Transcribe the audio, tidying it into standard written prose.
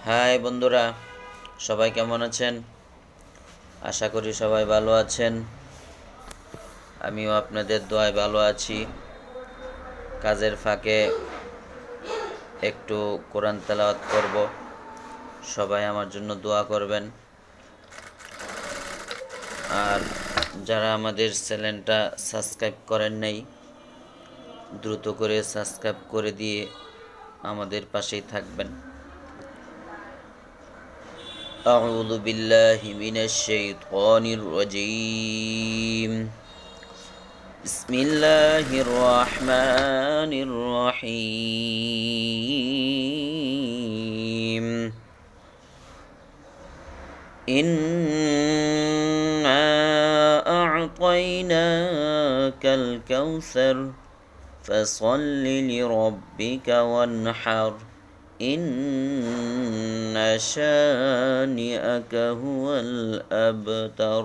High বন্ধুরা, সবাই কেমন আছেন? আশা করি সবাই ভালো আছেন। আমিও আপনাদের দোয়ায় ভালো আছি। কাজের ফাঁকে একটু কোরআন তেলাওয়াত করব। সবাই আমার জন্য দোয়া করবেন। আর যারা আমাদের চ্যানেলটা সাবস্ক্রাইব করেন নাই, দ্রুত করে সাবস্ক্রাইব করে দিয়ে আমাদের পাশেই থাকবেন। أعوذ بالله من الشيطان الرجيم. بسم الله الرحمن الرحيم. إنا أعطيناك الكوثر فصل لربك وانحر إن شانئك هو الأبتر.